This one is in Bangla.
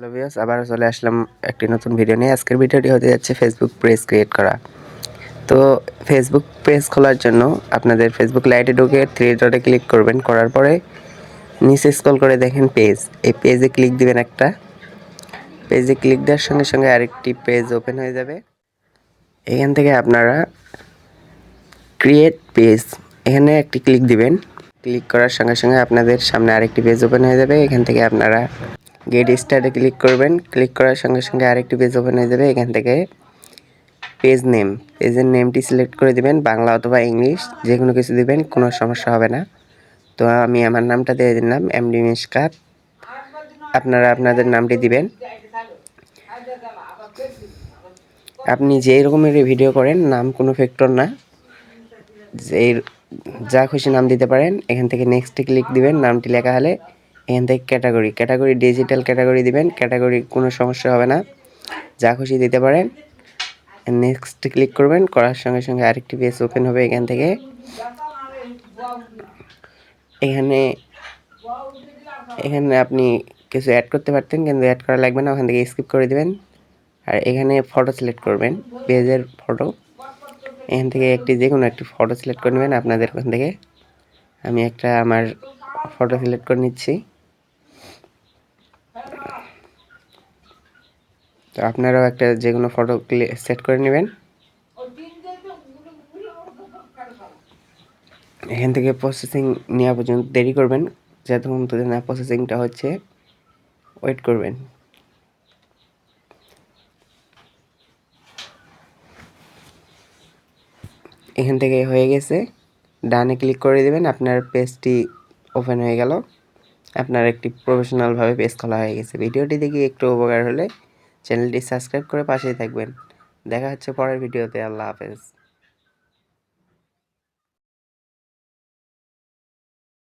হ্যালো ভিউয়ার্স, আবারও চলে আসলাম একটি নতুন ভিডিও নিয়ে। আজকের ভিডিওটি হতে যাচ্ছে ফেসবুক পেজ ক্রিয়েট করা। তো ফেসবুক পেজ খোলার জন্য আপনাদের ফেসবুক লাইটে ঢুকে থ্রি ডটে ক্লিক করবেন। করার পরে নিচে স্ক্রল করে দেখেন পেজ, এই পেজে ক্লিক দিবেন। একটা পেজে ক্লিক দেওয়ার সঙ্গে সঙ্গে আরেকটি পেজ ওপেন হয়ে যাবে। এখান থেকে আপনারা ক্রিয়েট পেজ এখানে একটি ক্লিক দিবেন। ক্লিক করার সঙ্গে সঙ্গে আপনাদের সামনে আরেকটি পেজ ওপেন হয়ে যাবে। এখান থেকে আপনারা গেট স্টার্টে ক্লিক করবেন। ক্লিক করার সঙ্গে সঙ্গে আরেকটি পেজ ওপেন হয়ে যাবে। এখান থেকে পেজের নেমটি সিলেক্ট করে দিবেন, বাংলা অথবা ইংলিশ যে কোনো কিছু দিবেন, কোনো সমস্যা হবে না। তো আমি আমার নামটা দিয়ে দিলাম এমডি মিশকাত। আপনারা আপনাদের নামটি দিবেন। আপনি যেই রকমের ভিডিও করেন নাম কোনো ফ্যাক্টর না, যে যা খুশি নাম দিতে পারেন। এখান থেকে নেক্সটে ক্লিক দিবেন। নামটি লেখা হলে এখান থেকে ক্যাটাগরি ডিজিটাল ক্যাটাগরি দিবেন। ক্যাটাগরি কোনো সমস্যা হবে না, যা খুশি দিতে পারেন। নেক্সট ক্লিক করবেন। করার সঙ্গে সঙ্গে আরেকটি পেজ ওপেন হবে। এখান থেকে এখানে আপনি কিছু অ্যাড করতে পারতেন, কিন্তু অ্যাড করা লাগবে না, ওখান থেকে স্কিপ করে দিবেন। আর এখানে ফটো সিলেক্ট করবেন, পেজের ফটো। এখান থেকে যে কোনো একটি ফটো সিলেক্ট করে নেবেন আপনাদের ওখান থেকে। আমি আমার ফটো সিলেক্ট করে নিচ্ছি। তো আপনারাও যে কোনো ফটো সেট করে নেবেন। এখান থেকে প্রসেসিং নেওয়া পর্যন্ত দেরি করবেন, যতক্ষণ না প্রসেসিংটা হচ্ছে ওয়েট করবেন। এখান থেকে হয়ে গেছে, ডানে ক্লিক করে দেবেন। আপনার পেজটি ওপেন হয়ে গেল। আপনার একটি প্রফেশনালভাবে পেজ খোলা হয়ে গেছে। ভিডিওটি দেখে একটু উপকার হলে চ্যানেলটি সাবস্ক্রাইব করে পাশেই থাকবেন। দেখা হচ্ছে পরের ভিডিওতে। আল্লাহ হাফেজ।